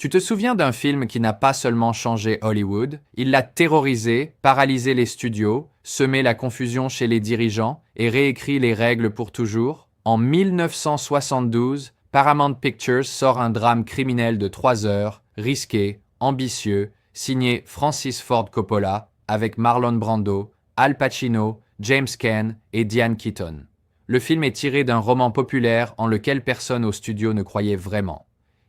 Tu te souviens d'un film qui n'a pas seulement changé Hollywood, il l'a terrorisé, paralysé les studios, semé la confusion chez les dirigeants et réécrit les règles pour toujours? En 1972, Paramount Pictures sort un drame criminel de 3 heures, risqué, ambitieux, signé Francis Ford Coppola, avec Marlon Brando, Al Pacino, James Caan et Diane Keaton. Le film est tiré d'un roman populaire en lequel personne au studio ne croyait vraiment.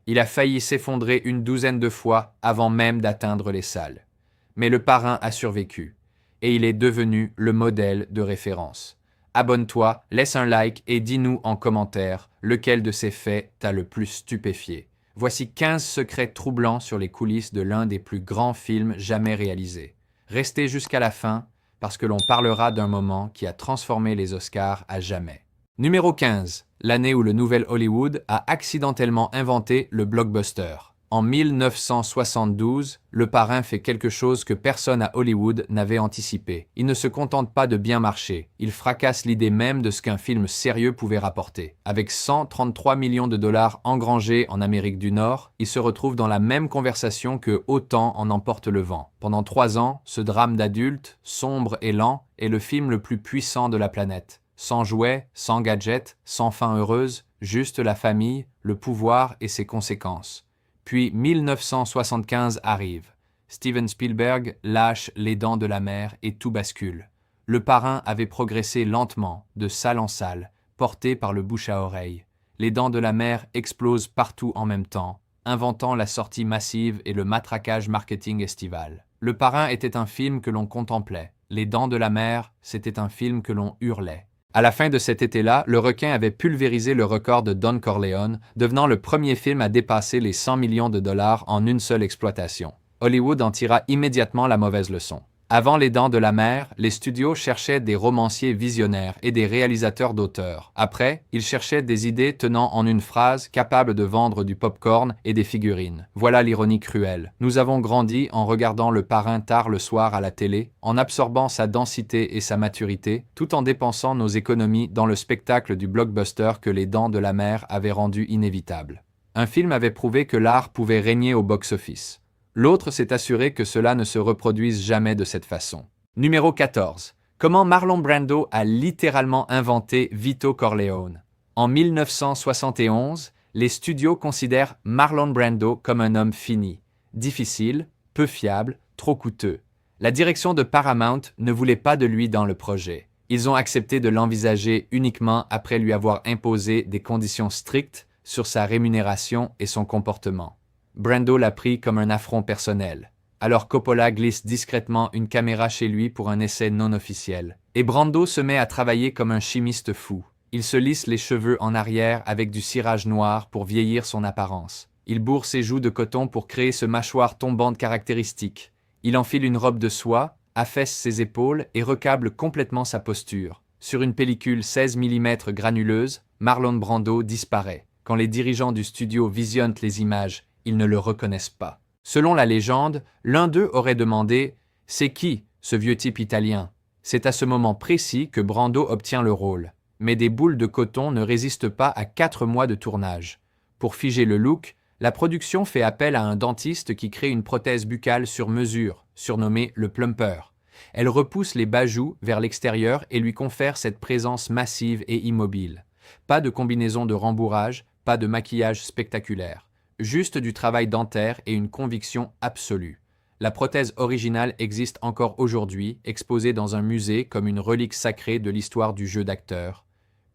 Il a failli s'effondrer une douzaine de fois avant même d'atteindre les salles. Mais le parrain a survécu, et il est devenu le modèle de référence. Abonne-toi, laisse un like et dis-nous en commentaire lequel de ces faits t'a le plus stupéfié. Voici 15 secrets troublants sur les coulisses de l'un des plus grands films jamais réalisés. Restez jusqu'à la fin, parce que l'on parlera d'un moment qui a transformé les Oscars à jamais. Numéro 15. L'année où le nouvel Hollywood a accidentellement inventé le blockbuster. En 1972, le parrain fait quelque chose que personne à Hollywood n'avait anticipé. Il ne se contente pas de bien marcher, il fracasse l'idée même de ce qu'un film sérieux pouvait rapporter. Avec 133 millions de dollars engrangés en Amérique du Nord, il se retrouve dans la même conversation que Autant en emporte le vent. Pendant 3 ans, ce drame d'adulte, sombre et lent, est le film le plus puissant de la planète. Sans jouets, sans gadgets, sans fin heureuse, juste la famille, le pouvoir et ses conséquences. Puis 1975 arrive. Steven Spielberg lâche Les Dents de la Mer et tout bascule. Le parrain avait progressé lentement, de salle en salle, porté par le bouche à oreille. Les Dents de la Mer explosent partout en même temps, inventant la sortie massive et le matraquage marketing estival. Le parrain était un film que l'on contemplait. Les Dents de la Mer, c'était un film que l'on hurlait. À la fin de cet été-là, Le Requin avait pulvérisé le record de Don Corleone, devenant le premier film à dépasser les 100 millions de dollars en une seule exploitation. Hollywood en tira immédiatement la mauvaise leçon. Avant Les Dents de la Mer, les studios cherchaient des romanciers visionnaires et des réalisateurs d'auteurs. Après, ils cherchaient des idées tenant en une phrase capables de vendre du pop-corn et des figurines. Voilà l'ironie cruelle. Nous avons grandi en regardant Le Parrain tard le soir à la télé, en absorbant sa densité et sa maturité, tout en dépensant nos économies dans le spectacle du blockbuster que Les Dents de la Mer avaient rendu inévitable. Un film avait prouvé que l'art pouvait régner au box-office. L'autre s'est assuré que cela ne se reproduise jamais de cette façon. Numéro 14. Comment Marlon Brando a littéralement inventé Vito Corleone. En 1971, les studios considèrent Marlon Brando comme un homme fini, difficile, peu fiable, trop coûteux. La direction de Paramount ne voulait pas de lui dans le projet. Ils ont accepté de l'envisager uniquement après lui avoir imposé des conditions strictes sur sa rémunération et son comportement. Brando l'a pris comme un affront personnel. Alors Coppola glisse discrètement une caméra chez lui pour un essai non officiel. Et Brando se met à travailler comme un chimiste fou. Il se lisse les cheveux en arrière avec du cirage noir pour vieillir son apparence. Il bourre ses joues de coton pour créer ce mâchoire tombante caractéristique. Il enfile une robe de soie, affaisse ses épaules et recable complètement sa posture. Sur une pellicule 16 mm granuleuse, Marlon Brando disparaît. Quand les dirigeants du studio visionnent les images, ils ne le reconnaissent pas. Selon la légende, l'un d'eux aurait demandé « C'est qui, ce vieux type italien ?» C'est à ce moment précis que Brando obtient le rôle. Mais des boules de coton ne résistent pas à 4 mois de tournage. Pour figer le look, la production fait appel à un dentiste qui crée une prothèse buccale sur mesure, surnommée le plumper. Elle repousse les bas-joues vers l'extérieur et lui confère cette présence massive et immobile. Pas de combinaison de rembourrage, pas de maquillage spectaculaire. Juste du travail dentaire et une conviction absolue. La prothèse originale existe encore aujourd'hui, exposée dans un musée comme une relique sacrée de l'histoire du jeu d'acteur.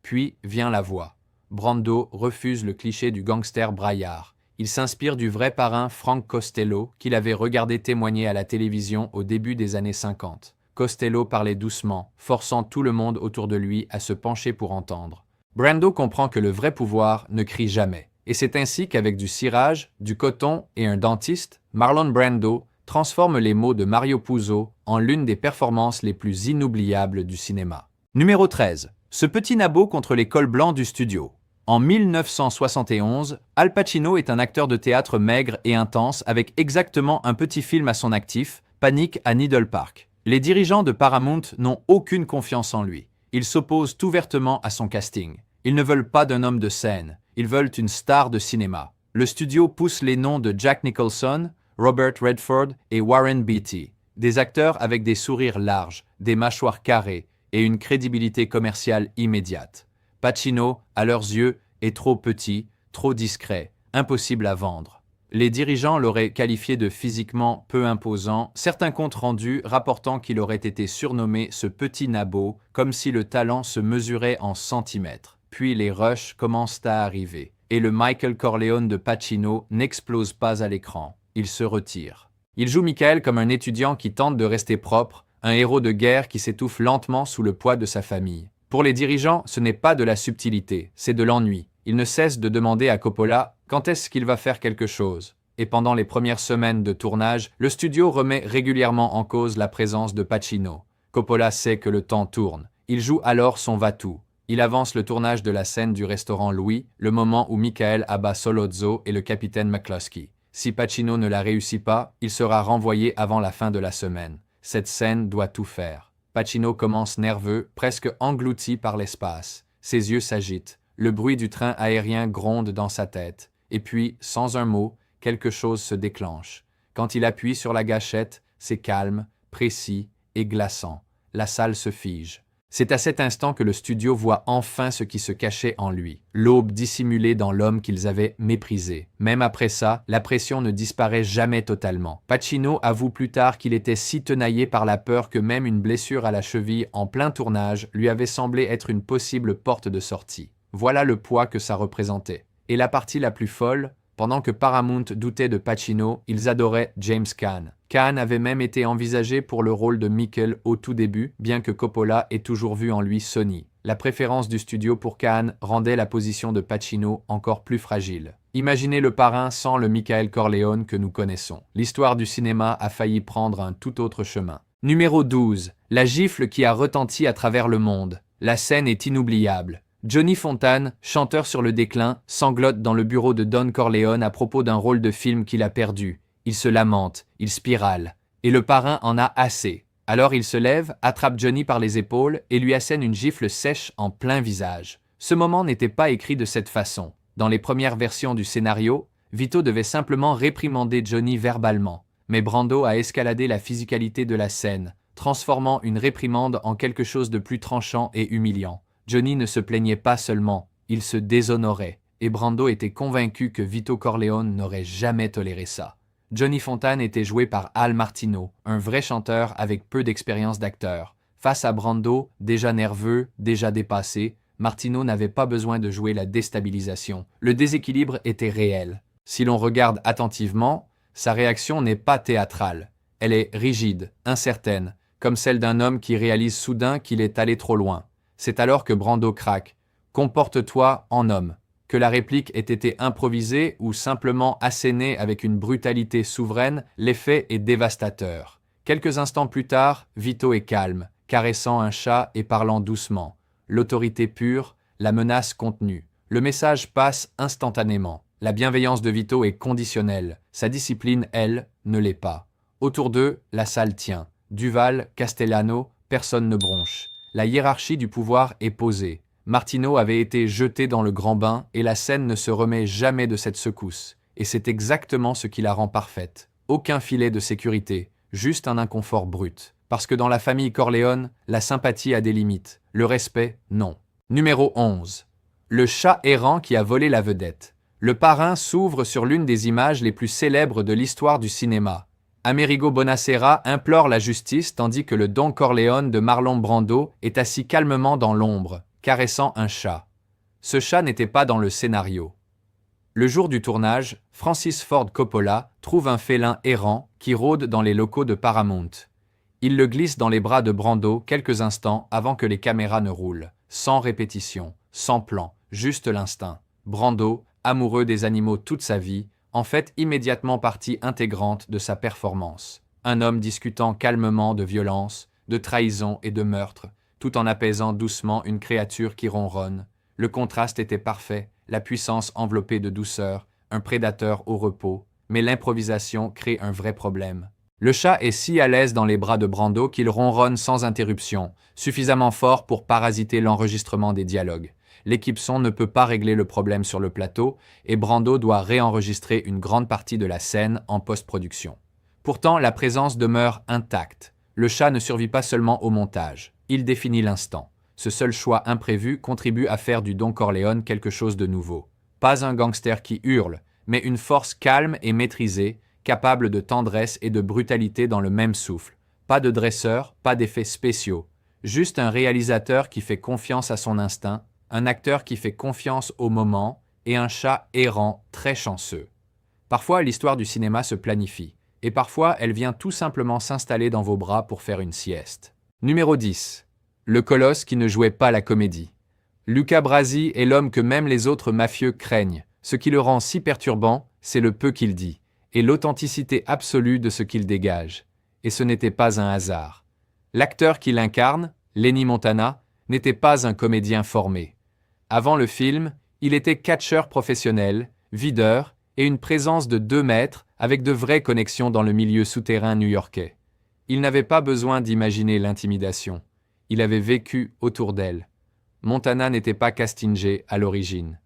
Puis vient la voix. Brando refuse le cliché du gangster braillard. Il s'inspire du vrai parrain Frank Costello, qu'il avait regardé témoigner à la télévision au début des années 50. Costello parlait doucement, forçant tout le monde autour de lui à se pencher pour entendre. Brando comprend que le vrai pouvoir ne crie jamais. Et c'est ainsi qu'avec du cirage, du coton et un dentiste, Marlon Brando transforme les mots de Mario Puzo en l'une des performances les plus inoubliables du cinéma. Numéro 13. Ce petit nabot contre les cols blancs du studio. En 1971, Al Pacino est un acteur de théâtre maigre et intense avec exactement un petit film à son actif, Panique à Needle Park. Les dirigeants de Paramount n'ont aucune confiance en lui. Ils s'opposent ouvertement à son casting. Ils ne veulent pas d'un homme de scène. Ils veulent une star de cinéma. Le studio pousse les noms de Jack Nicholson, Robert Redford et Warren Beatty, des acteurs avec des sourires larges, des mâchoires carrées et une crédibilité commerciale immédiate. Pacino, à leurs yeux, est trop petit, trop discret, impossible à vendre. Les dirigeants l'auraient qualifié de physiquement peu imposant, certains comptes rendus rapportant qu'il aurait été surnommé ce petit nabot, comme si le talent se mesurait en centimètres. Puis les rushs commencent à arriver, et le Michael Corleone de Pacino n'explose pas à l'écran. Il se retire. Il joue Michael comme un étudiant qui tente de rester propre, un héros de guerre qui s'étouffe lentement sous le poids de sa famille. Pour les dirigeants, ce n'est pas de la subtilité, c'est de l'ennui. Ils ne cessent de demander à Coppola quand est-ce qu'il va faire quelque chose. Et pendant les premières semaines de tournage, le studio remet régulièrement en cause la présence de Pacino. Coppola sait que le temps tourne. Il joue alors son va-tout. Il avance le tournage de la scène du restaurant Louis, le moment où Michael abat Sollozzo et le capitaine McCluskey. Si Pacino ne la réussit pas, il sera renvoyé avant la fin de la semaine. Cette scène doit tout faire. Pacino commence nerveux, presque englouti par l'espace. Ses yeux s'agitent. Le bruit du train aérien gronde dans sa tête. Et puis, sans un mot, quelque chose se déclenche. Quand il appuie sur la gâchette, c'est calme, précis et glaçant. La salle se fige. C'est à cet instant que le studio voit enfin ce qui se cachait en lui, l'aube dissimulée dans l'homme qu'ils avaient méprisé. Même après ça, la pression ne disparaît jamais totalement. Pacino avoue plus tard qu'il était si tenaillé par la peur que même une blessure à la cheville en plein tournage lui avait semblé être une possible porte de sortie. Voilà le poids que ça représentait. Et la partie la plus folle, pendant que Paramount doutait de Pacino, ils adoraient James Caan. Caan avait même été envisagé pour le rôle de Michael au tout début, bien que Coppola ait toujours vu en lui Sonny. La préférence du studio pour Caan rendait la position de Pacino encore plus fragile. Imaginez le parrain sans le Michael Corleone que nous connaissons. L'histoire du cinéma a failli prendre un tout autre chemin. Numéro 12. La gifle qui a retenti à travers le monde. La scène est inoubliable. Johnny Fontane, chanteur sur le déclin, sanglote dans le bureau de Don Corleone à propos d'un rôle de film qu'il a perdu. Il se lamente, il spirale. Et le parrain en a assez. Alors il se lève, attrape Johnny par les épaules et lui assène une gifle sèche en plein visage. Ce moment n'était pas écrit de cette façon. Dans les premières versions du scénario, Vito devait simplement réprimander Johnny verbalement. Mais Brando a escaladé la physicalité de la scène, transformant une réprimande en quelque chose de plus tranchant et humiliant. Johnny ne se plaignait pas seulement, il se déshonorait, et Brando était convaincu que Vito Corleone n'aurait jamais toléré ça. Johnny Fontane était joué par Al Martino, un vrai chanteur avec peu d'expérience d'acteur. Face à Brando, déjà nerveux, déjà dépassé, Martino n'avait pas besoin de jouer la déstabilisation. Le déséquilibre était réel. Si l'on regarde attentivement, sa réaction n'est pas théâtrale. Elle est rigide, incertaine, comme celle d'un homme qui réalise soudain qu'il est allé trop loin. C'est alors que Brando craque. « Comporte-toi en homme ». Que la réplique ait été improvisée ou simplement assénée avec une brutalité souveraine, l'effet est dévastateur. Quelques instants plus tard, Vito est calme, caressant un chat et parlant doucement. L'autorité pure, la menace contenue. Le message passe instantanément. La bienveillance de Vito est conditionnelle. Sa discipline, elle, ne l'est pas. Autour d'eux, la salle tient. Duval, Castellano, personne ne bronche. La hiérarchie du pouvoir est posée. Martino avait été jeté dans le grand bain et la scène ne se remet jamais de cette secousse. Et c'est exactement ce qui la rend parfaite. Aucun filet de sécurité, juste un inconfort brut. Parce que dans la famille Corleone, la sympathie a des limites. Le respect, non. Numéro 11. Le chat errant qui a volé la vedette. Le parrain s'ouvre sur l'une des images les plus célèbres de l'histoire du cinéma. Amerigo Bonasera implore la justice tandis que le Don Corleone de Marlon Brando est assis calmement dans l'ombre, caressant un chat. Ce chat n'était pas dans le scénario. Le jour du tournage, Francis Ford Coppola trouve un félin errant qui rôde dans les locaux de Paramount. Il le glisse dans les bras de Brando quelques instants avant que les caméras ne roulent. Sans répétition, sans plan, juste l'instinct. Brando, amoureux des animaux toute sa vie, en fait immédiatement partie intégrante de sa performance. Un homme discutant calmement de violence, de trahison et de meurtre, tout en apaisant doucement une créature qui ronronne. Le contraste était parfait, la puissance enveloppée de douceur, un prédateur au repos, mais l'improvisation crée un vrai problème. Le chat est si à l'aise dans les bras de Brando qu'il ronronne sans interruption, suffisamment fort pour parasiter l'enregistrement des dialogues. l'équipe son ne peut pas régler le problème sur le plateau et Brando doit réenregistrer une grande partie de la scène en post-production. Pourtant, la présence demeure intacte. Le chat ne survit pas seulement au montage, il définit l'instant. Ce seul choix imprévu contribue à faire du Don Corleone quelque chose de nouveau. Pas un gangster qui hurle, mais une force calme et maîtrisée, capable de tendresse et de brutalité dans le même souffle. Pas de dresseur, pas d'effets spéciaux. Juste un réalisateur qui fait confiance à son instinct, un acteur qui fait confiance au moment, et un chat errant très chanceux. Parfois, l'histoire du cinéma se planifie, et parfois, elle vient tout simplement s'installer dans vos bras pour faire une sieste. Numéro 10. Le colosse qui ne jouait pas la comédie. Luca Brasi est l'homme que même les autres mafieux craignent. Ce qui le rend si perturbant, c'est le peu qu'il dit, et l'authenticité absolue de ce qu'il dégage. Et ce n'était pas un hasard. L'acteur qui l'incarne, Lenny Montana, n'était pas un comédien formé. Avant le film, il était catcheur professionnel, videur, et une présence de 2 mètres avec de vraies connexions dans le milieu souterrain new-yorkais. Il n'avait pas besoin d'imaginer l'intimidation. Il avait vécu autour d'elle. Montana n'était pas castingé à l'origine.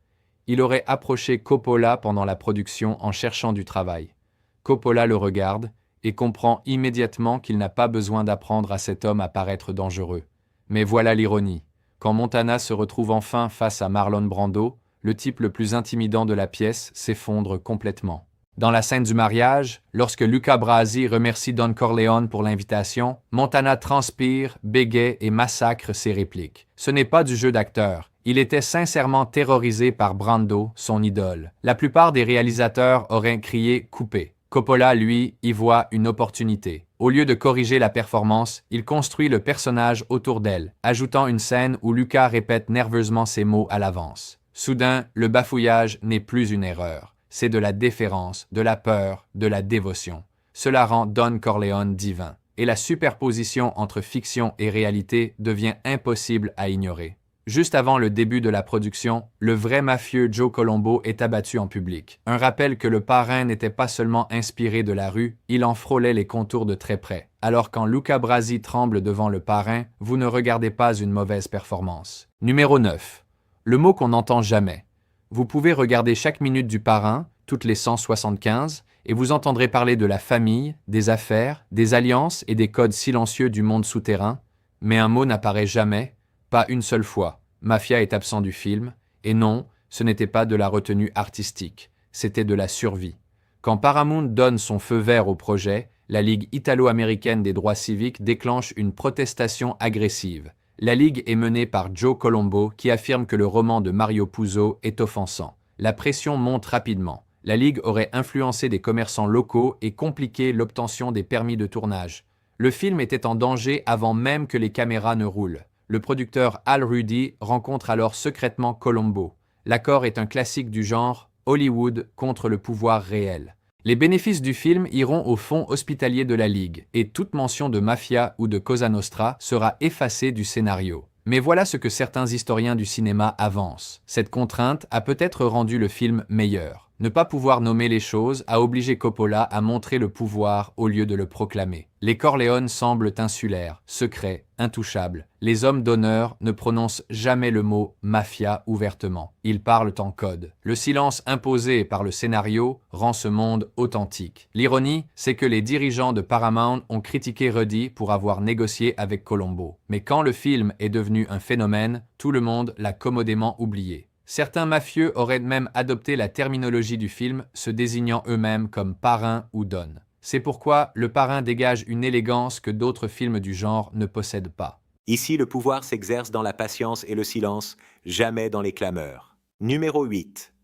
Il aurait approché Coppola pendant la production en cherchant du travail. Coppola le regarde et comprend immédiatement qu'il n'a pas besoin d'apprendre à cet homme à paraître dangereux. Mais voilà l'ironie. Quand Montana se retrouve enfin face à Marlon Brando, le type le plus intimidant de la pièce s'effondre complètement. Dans la scène du mariage, lorsque Luca Brasi remercie Don Corleone pour l'invitation, Montana transpire, bégaie et massacre ses répliques. Ce n'est pas du jeu d'acteur. Il était sincèrement terrorisé par Brando, son idole. La plupart des réalisateurs auraient crié « coupé ». Coppola, lui, y voit une opportunité. Au lieu de corriger la performance, il construit le personnage autour d'elle, ajoutant une scène où Luca répète nerveusement ses mots à l'avance. Soudain, le bafouillage n'est plus une erreur. C'est de la déférence, de la peur, de la dévotion. Cela rend Don Corleone divin. Et la superposition entre fiction et réalité devient impossible à ignorer. Juste avant le début de la production, le vrai mafieux Joe Colombo est abattu en public. Un rappel que le parrain n'était pas seulement inspiré de la rue, il en frôlait les contours de très près. Alors quand Luca Brasi tremble devant le parrain, vous ne regardez pas une mauvaise performance. Numéro 9. Le mot qu'on n'entend jamais. Vous pouvez regarder chaque minute du parrain, toutes les 175, et vous entendrez parler de la famille, des affaires, des alliances et des codes silencieux du monde souterrain, mais un mot n'apparaît jamais, pas une seule fois. Mafia est absent du film, et non, ce n'était pas de la retenue artistique, c'était de la survie. Quand Paramount donne son feu vert au projet, la Ligue italo-américaine des droits civiques déclenche une protestation agressive. La Ligue est menée par Joe Colombo qui affirme que le roman de Mario Puzo est offensant. La pression monte rapidement. La Ligue aurait influencé des commerçants locaux et compliqué l'obtention des permis de tournage. Le film était en danger avant même que les caméras ne roulent. Le producteur Al Rudy rencontre alors secrètement Colombo. L'accord est un classique du genre Hollywood contre le pouvoir réel. Les bénéfices du film iront au fonds hospitalier de la Ligue, et toute mention de mafia ou de Cosa Nostra sera effacée du scénario. Mais voilà ce que certains historiens du cinéma avancent. Cette contrainte a peut-être rendu le film meilleur. Ne pas pouvoir nommer les choses a obligé Coppola à montrer le pouvoir au lieu de le proclamer. Les Corleone semblent insulaires, secrets, intouchables. Les hommes d'honneur ne prononcent jamais le mot « mafia » ouvertement. Ils parlent en code. Le silence imposé par le scénario rend ce monde authentique. L'ironie, c'est que les dirigeants de Paramount ont critiqué Rudy pour avoir négocié avec Colombo. Mais quand le film est devenu un phénomène, tout le monde l'a commodément oublié. Certains mafieux auraient même adopté la terminologie du film, se désignant eux-mêmes comme parrain ou don. C'est pourquoi le parrain dégage une élégance que d'autres films du genre ne possèdent pas. Ici, le pouvoir s'exerce dans la patience et le silence, jamais dans les clameurs. Numéro 8.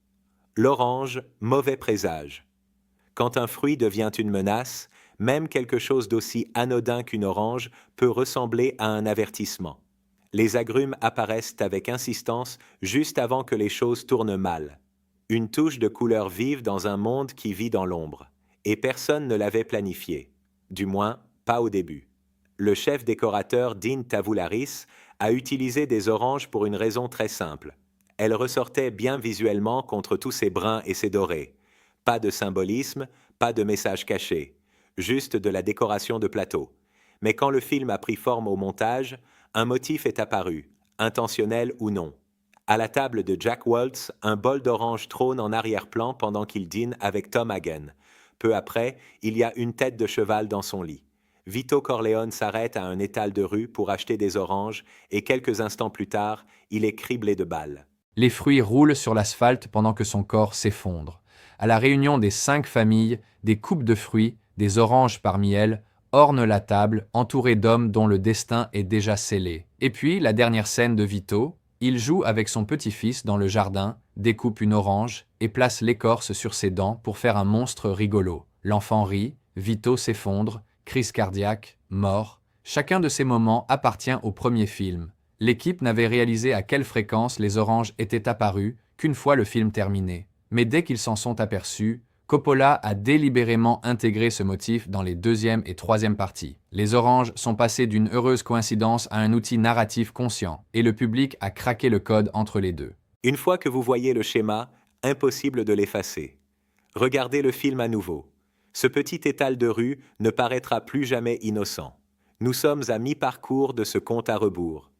L'orange, mauvais présage. Quand un fruit devient une menace, même quelque chose d'aussi anodin qu'une orange peut ressembler à un avertissement. Les agrumes apparaissent avec insistance juste avant que les choses tournent mal. Une touche de couleur vive dans un monde qui vit dans l'ombre. Et personne ne l'avait planifié. Du moins, pas au début. Le chef décorateur Dean Tavoularis a utilisé des oranges pour une raison très simple. Elles ressortaient bien visuellement contre tous ces bruns et ces dorés. Pas de symbolisme, pas de message caché. Juste de la décoration de plateau. Mais quand le film a pris forme au montage, un motif est apparu, intentionnel ou non. À la table de Jack Waltz, un bol d'orange trône en arrière-plan pendant qu'il dîne avec Tom Hagen. Peu après, il y a une tête de cheval dans son lit. Vito Corleone s'arrête à un étal de rue pour acheter des oranges et quelques instants plus tard, il est criblé de balles. Les fruits roulent sur l'asphalte pendant que son corps s'effondre. À la réunion des 5 familles, des coupes de fruits, des oranges parmi elles, ornent la table, entourée d'hommes dont le destin est déjà scellé. Et puis, la dernière scène de Vito, il joue avec son petit-fils dans le jardin, découpe une orange et place l'écorce sur ses dents pour faire un monstre rigolo. L'enfant rit, Vito s'effondre, crise cardiaque, mort. Chacun de ces moments appartient au premier film. L'équipe n'avait réalisé à quelle fréquence les oranges étaient apparues qu'une fois le film terminé. Mais dès qu'ils s'en sont aperçus, Coppola a délibérément intégré ce motif dans les deuxième et troisième parties. Les oranges sont passées d'une heureuse coïncidence à un outil narratif conscient, et le public a craqué le code entre les deux. Une fois que vous voyez le schéma, impossible de l'effacer. Regardez le film à nouveau. Ce petit étal de rue ne paraîtra plus jamais innocent. Nous sommes à mi-parcours de ce compte à rebours.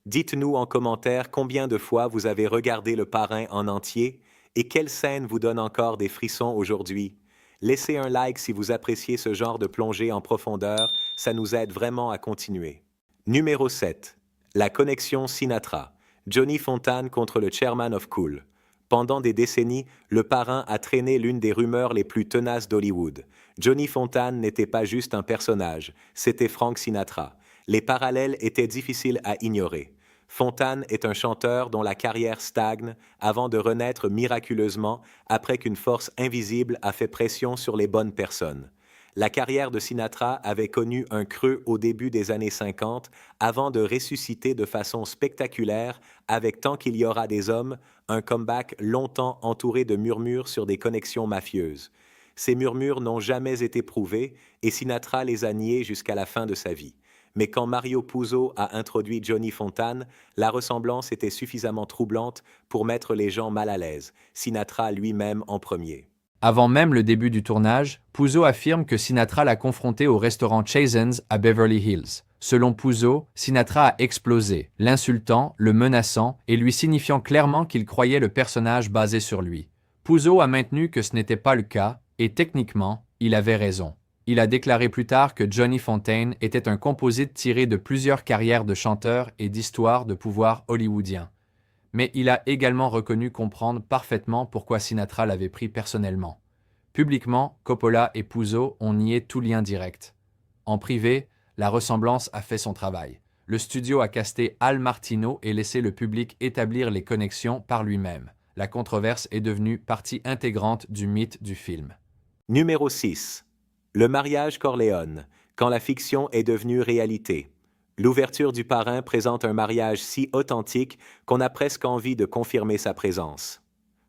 Dites-nous en commentaire combien de fois vous avez regardé Le Parrain en entier et quelle scène vous donne encore des frissons aujourd'hui. Laissez un like si vous appréciez ce genre de plongée en profondeur, ça nous aide vraiment à continuer. Numéro 7. La connexion Sinatra. Johnny Fontane contre le Chairman of Cool. Pendant des décennies, Le Parrain a traîné l'une des rumeurs les plus tenaces d'Hollywood. Johnny Fontane n'était pas juste un personnage, c'était Frank Sinatra. Les parallèles étaient difficiles à ignorer. Fontane est un chanteur dont la carrière stagne avant de renaître miraculeusement après qu'une force invisible a fait pression sur les bonnes personnes. La carrière de Sinatra avait connu un creux au début des années 50 avant de ressusciter de façon spectaculaire avec Tant qu'il y aura des hommes, un comeback longtemps entouré de murmures sur des connexions mafieuses. Ces murmures n'ont jamais été prouvés et Sinatra les a niés jusqu'à la fin de sa vie. Mais quand Mario Puzo a introduit Johnny Fontane, la ressemblance était suffisamment troublante pour mettre les gens mal à l'aise, Sinatra lui-même en premier. Avant même le début du tournage, Puzo affirme que Sinatra l'a confronté au restaurant Chasen's à Beverly Hills. Selon Puzo, Sinatra a explosé, l'insultant, le menaçant et lui signifiant clairement qu'il croyait le personnage basé sur lui. Puzo a maintenu que ce n'était pas le cas, et techniquement, il avait raison. Il a déclaré plus tard que Johnny Fontane était un composite tiré de plusieurs carrières de chanteurs et d'histoires de pouvoir hollywoodiens. Mais il a également reconnu comprendre parfaitement pourquoi Sinatra l'avait pris personnellement. Publiquement, Coppola et Puzo ont nié tout lien direct. En privé, la ressemblance a fait son travail. Le studio a casté Al Martino et laissé le public établir les connexions par lui-même. La controverse est devenue partie intégrante du mythe du film. Numéro 6. Le mariage Corleone, quand la fiction est devenue réalité. L'ouverture du Parrain présente un mariage si authentique qu'on a presque envie de confirmer sa présence.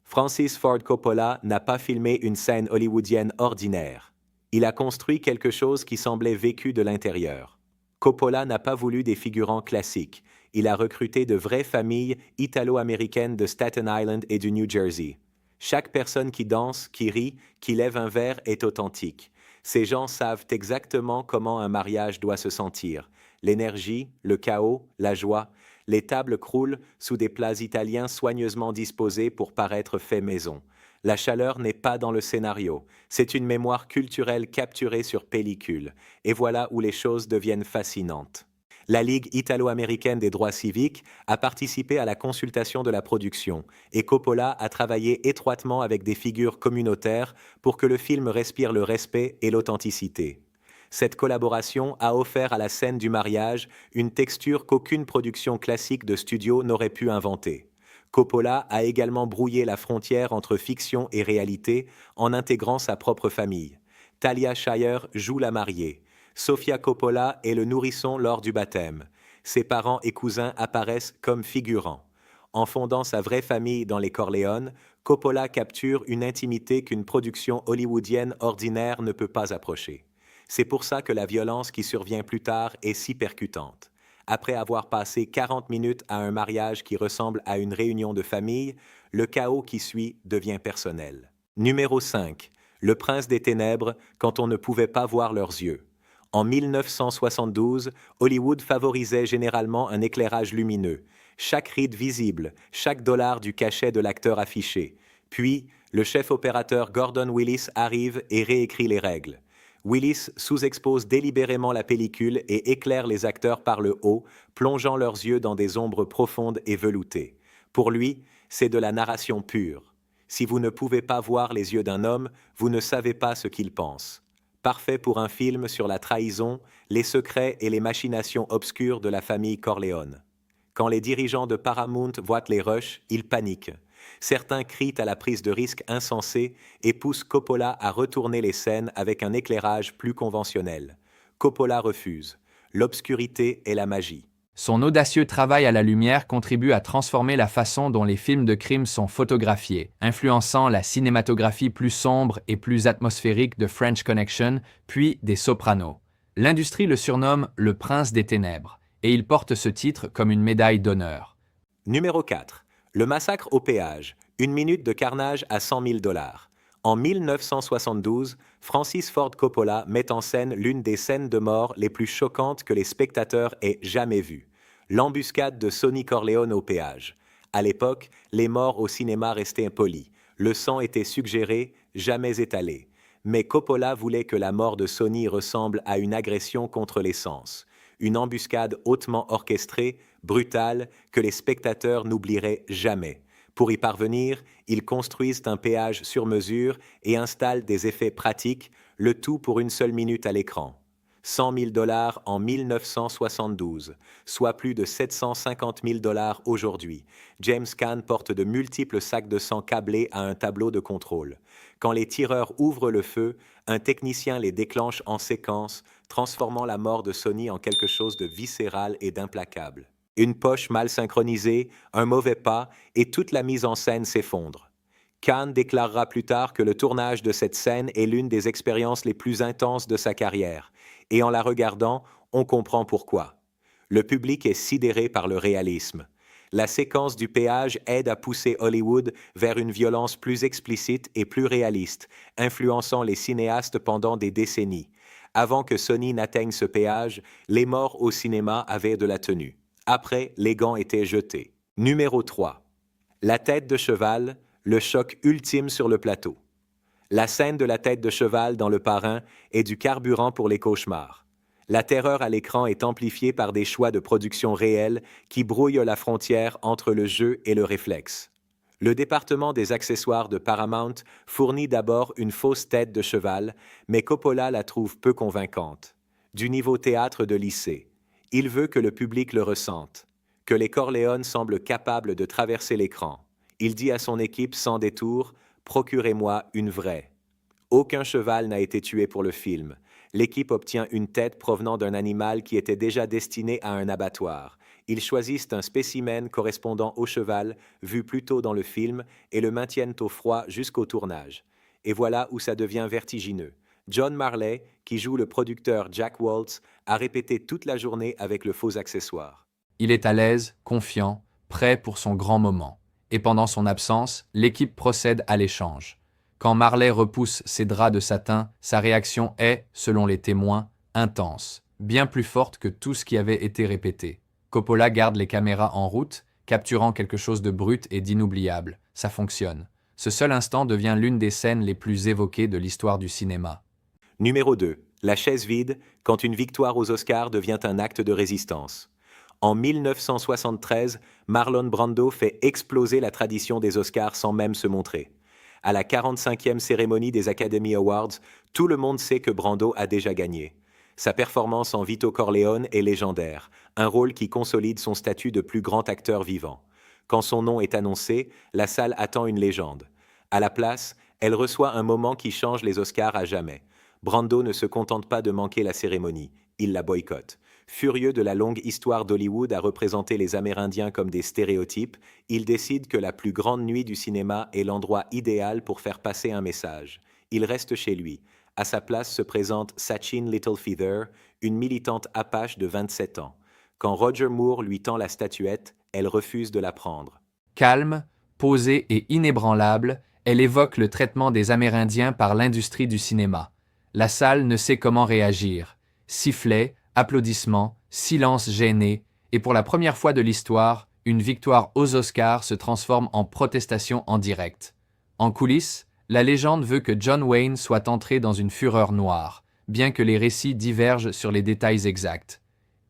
Francis Ford Coppola n'a pas filmé une scène hollywoodienne ordinaire. Il a construit quelque chose qui semblait vécu de l'intérieur. Coppola n'a pas voulu des figurants classiques. Il a recruté de vraies familles italo-américaines de Staten Island et du New Jersey. Chaque personne qui danse, qui rit, qui lève un verre est authentique. Ces gens savent exactement comment un mariage doit se sentir. L'énergie, le chaos, la joie. Les tables croulent sous des plats italiens soigneusement disposés pour paraître faits maison. La chaleur n'est pas dans le scénario. C'est une mémoire culturelle capturée sur pellicule. Et voilà où les choses deviennent fascinantes. La Ligue italo-américaine des droits civiques a participé à la consultation de la production et Coppola a travaillé étroitement avec des figures communautaires pour que le film respire le respect et l'authenticité. Cette collaboration a offert à la scène du mariage une texture qu'aucune production classique de studio n'aurait pu inventer. Coppola a également brouillé la frontière entre fiction et réalité en intégrant sa propre famille. Talia Shire joue la mariée. Sofia Coppola est le nourrisson lors du baptême. Ses parents et cousins apparaissent comme figurants. En fondant sa vraie famille dans les Corleone, Coppola capture une intimité qu'une production hollywoodienne ordinaire ne peut pas approcher. C'est pour ça que la violence qui survient plus tard est si percutante. Après avoir passé 40 minutes à un mariage qui ressemble à une réunion de famille, le chaos qui suit devient personnel. Numéro 5. Le prince des ténèbres, quand on ne pouvait pas voir leurs yeux. En 1972, Hollywood favorisait généralement un éclairage lumineux, chaque ride visible, chaque dollar du cachet de l'acteur affiché. Puis, le chef opérateur Gordon Willis arrive et réécrit les règles. Willis sous-expose délibérément la pellicule et éclaire les acteurs par le haut, plongeant leurs yeux dans des ombres profondes et veloutées. Pour lui, c'est de la narration pure. Si vous ne pouvez pas voir les yeux d'un homme, vous ne savez pas ce qu'il pense. Parfait pour un film sur la trahison, les secrets et les machinations obscures de la famille Corleone. Quand les dirigeants de Paramount voient les rushs, ils paniquent. Certains crient à la prise de risque insensée et poussent Coppola à retourner les scènes avec un éclairage plus conventionnel. Coppola refuse. L'obscurité est la magie. Son audacieux travail à la lumière contribue à transformer la façon dont les films de crime sont photographiés, influençant la cinématographie plus sombre et plus atmosphérique de French Connection, puis des Sopranos. L'industrie le surnomme « le prince des ténèbres », et il porte ce titre comme une médaille d'honneur. Numéro 4. Le massacre au péage. Une minute de carnage à 100 000 $. En 1972, Francis Ford Coppola met en scène l'une des scènes de mort les plus choquantes que les spectateurs aient jamais vues. L'embuscade de Sonny Corleone au péage. À l'époque, les morts au cinéma restaient impolis. Le sang était suggéré, jamais étalé. Mais Coppola voulait que la mort de Sonny ressemble à une agression contre les sens. Une embuscade hautement orchestrée, brutale, que les spectateurs n'oublieraient jamais. Pour y parvenir, ils construisent un péage sur mesure et installent des effets pratiques, le tout pour une seule minute à l'écran. 100 000 $ en 1972, soit plus de 750 000 $ aujourd'hui. James Caan porte de multiples sacs de sang câblés à un tableau de contrôle. Quand les tireurs ouvrent le feu, un technicien les déclenche en séquence, transformant la mort de Sonny en quelque chose de viscéral et d'implacable. Une poche mal synchronisée, un mauvais pas, et toute la mise en scène s'effondre. Caan déclarera plus tard que le tournage de cette scène est l'une des expériences les plus intenses de sa carrière, et en la regardant, on comprend pourquoi. Le public est sidéré par le réalisme. La séquence du péage aide à pousser Hollywood vers une violence plus explicite et plus réaliste, influençant les cinéastes pendant des décennies. Avant que Sonny n'atteigne ce péage, les morts au cinéma avaient de la tenue. Après, les gants étaient jetés. Numéro 3. La tête de cheval, le choc ultime sur le plateau. La scène de la tête de cheval dans Le Parrain est du carburant pour les cauchemars. La terreur à l'écran est amplifiée par des choix de production réels qui brouillent la frontière entre le jeu et le réflexe. Le département des accessoires de Paramount fournit d'abord une fausse tête de cheval, mais Coppola la trouve peu convaincante. Du niveau théâtre de lycée. Il veut que le public le ressente, que les Corleone semblent capables de traverser l'écran. Il dit à son équipe sans détour « Procurez-moi une vraie ». Aucun cheval n'a été tué pour le film. L'équipe obtient une tête provenant d'un animal qui était déjà destiné à un abattoir. Ils choisissent un spécimen correspondant au cheval, vu plus tôt dans le film, et le maintiennent au froid jusqu'au tournage. Et voilà où ça devient vertigineux. John Marley, qui joue le producteur Jack Waltz, a répété toute la journée avec le faux accessoire. Il est à l'aise, confiant, prêt pour son grand moment. Et pendant son absence, l'équipe procède à l'échange. Quand Marley repousse ses draps de satin, sa réaction est, selon les témoins, intense, bien plus forte que tout ce qui avait été répété. Coppola garde les caméras en route, capturant quelque chose de brut et d'inoubliable. Ça fonctionne. Ce seul instant devient l'une des scènes les plus évoquées de l'histoire du cinéma. Numéro 2. La chaise vide, quand une victoire aux Oscars devient un acte de résistance. En 1973, Marlon Brando fait exploser la tradition des Oscars sans même se montrer. À la 45e cérémonie des Academy Awards, tout le monde sait que Brando a déjà gagné. Sa performance en Vito Corleone est légendaire, un rôle qui consolide son statut de plus grand acteur vivant. Quand son nom est annoncé, la salle attend une légende. À la place, elle reçoit un moment qui change les Oscars à jamais. Brando ne se contente pas de manquer la cérémonie, il la boycotte. Furieux de la longue histoire d'Hollywood à représenter les Amérindiens comme des stéréotypes, il décide que la plus grande nuit du cinéma est l'endroit idéal pour faire passer un message. Il reste chez lui. À sa place se présente Sachin Littlefeather, une militante apache de 27 ans. Quand Roger Moore lui tend la statuette, elle refuse de la prendre. Calme, posée et inébranlable, elle évoque le traitement des Amérindiens par l'industrie du cinéma. La salle ne sait comment réagir. Sifflets, applaudissements, silence gêné, et pour la première fois de l'histoire, une victoire aux Oscars se transforme en protestation en direct. En coulisses, la légende veut que John Wayne soit entré dans une fureur noire, bien que les récits divergent sur les détails exacts.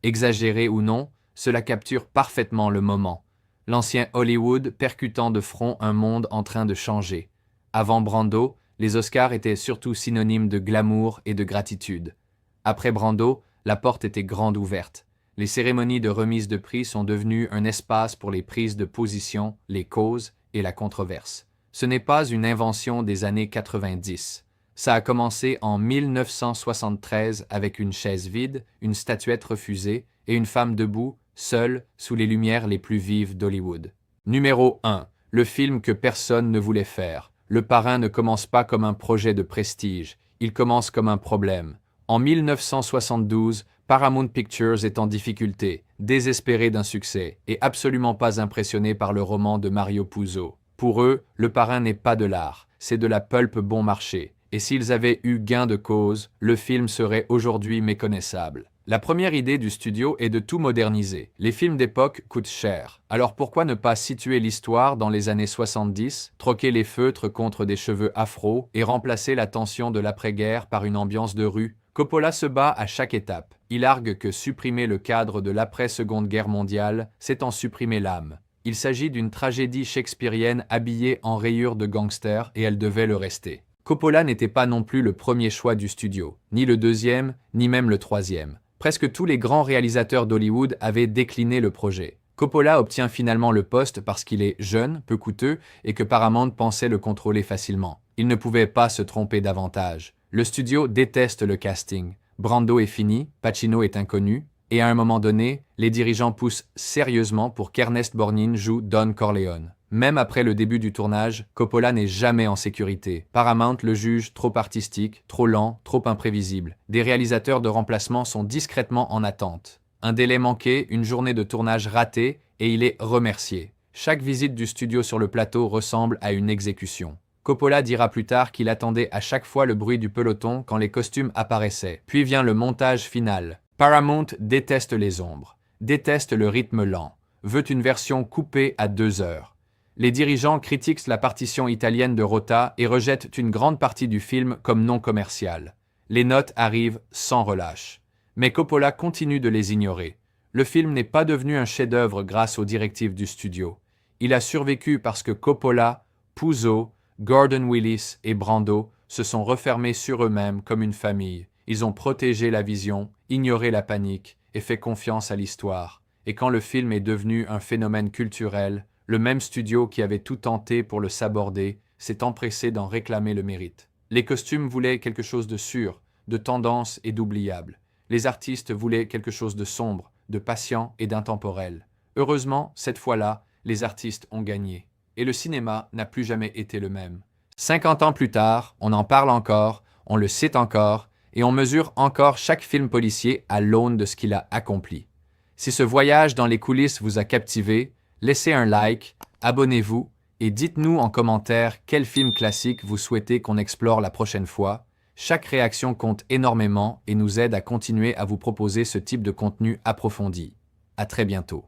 Exagéré ou non, cela capture parfaitement le moment. L'ancien Hollywood percutant de front un monde en train de changer. Avant Brando, les Oscars étaient surtout synonymes de glamour et de gratitude. Après Brando, la porte était grande ouverte. Les cérémonies de remise de prix sont devenues un espace pour les prises de position, les causes et la controverse. Ce n'est pas une invention des années 90. Ça a commencé en 1973 avec une chaise vide, une statuette refusée et une femme debout, seule, sous les lumières les plus vives d'Hollywood. Numéro 1. Le film que personne ne voulait faire. Le Parrain ne commence pas comme un projet de prestige, il commence comme un problème. En 1972, Paramount Pictures est en difficulté, désespéré d'un succès et absolument pas impressionné par le roman de Mario Puzo. Pour eux, Le Parrain n'est pas de l'art, c'est de la pulp bon marché. Et s'ils avaient eu gain de cause, le film serait aujourd'hui méconnaissable. La première idée du studio est de tout moderniser. Les films d'époque coûtent cher. Alors pourquoi ne pas situer l'histoire dans les années 70, troquer les feutres contre des cheveux afro et remplacer la tension de l'après-guerre par une ambiance de rue? Coppola se bat à chaque étape. Il argue que supprimer le cadre de l'après-Seconde Guerre mondiale, c'est en supprimer l'âme. Il s'agit d'une tragédie shakespearienne habillée en rayures de gangster et elle devait le rester. Coppola n'était pas non plus le premier choix du studio, ni le deuxième, ni même le troisième. Presque tous les grands réalisateurs d'Hollywood avaient décliné le projet. Coppola obtient finalement le poste parce qu'il est jeune, peu coûteux, et que Paramount pensait le contrôler facilement. Il ne pouvait pas se tromper davantage. Le studio déteste le casting. Brando est fini, Pacino est inconnu, et à un moment donné, les dirigeants poussent sérieusement pour qu'Ernest Borgnine joue Don Corleone. Même après le début du tournage, Coppola n'est jamais en sécurité. Paramount le juge trop artistique, trop lent, trop imprévisible. Des réalisateurs de remplacement sont discrètement en attente. Un délai manqué, une journée de tournage ratée, et il est remercié. Chaque visite du studio sur le plateau ressemble à une exécution. Coppola dira plus tard qu'il attendait à chaque fois le bruit du peloton quand les costumes apparaissaient. Puis vient le montage final. Paramount déteste les ombres, déteste le rythme lent, veut une version coupée à 2 heures. Les dirigeants critiquent la partition italienne de Rota et rejettent une grande partie du film comme non commercial. Les notes arrivent sans relâche. Mais Coppola continue de les ignorer. Le film n'est pas devenu un chef-d'œuvre grâce aux directives du studio. Il a survécu parce que Coppola, Puzo, Gordon Willis et Brando se sont refermés sur eux-mêmes comme une famille. Ils ont protégé la vision, ignoré la panique et fait confiance à l'histoire. Et quand le film est devenu un phénomène culturel, le même studio qui avait tout tenté pour le saborder s'est empressé d'en réclamer le mérite. Les costumes voulaient quelque chose de sûr, de tendance et d'oubliable. Les artistes voulaient quelque chose de sombre, de patient et d'intemporel. Heureusement, cette fois-là, les artistes ont gagné. Et le cinéma n'a plus jamais été le même. 50 ans plus tard, on en parle encore, on le cite encore, et on mesure encore chaque film policier à l'aune de ce qu'il a accompli. Si ce voyage dans les coulisses vous a captivé, laissez un like, abonnez-vous et dites-nous en commentaire quel film classique vous souhaitez qu'on explore la prochaine fois. Chaque réaction compte énormément et nous aide à continuer à vous proposer ce type de contenu approfondi. À très bientôt.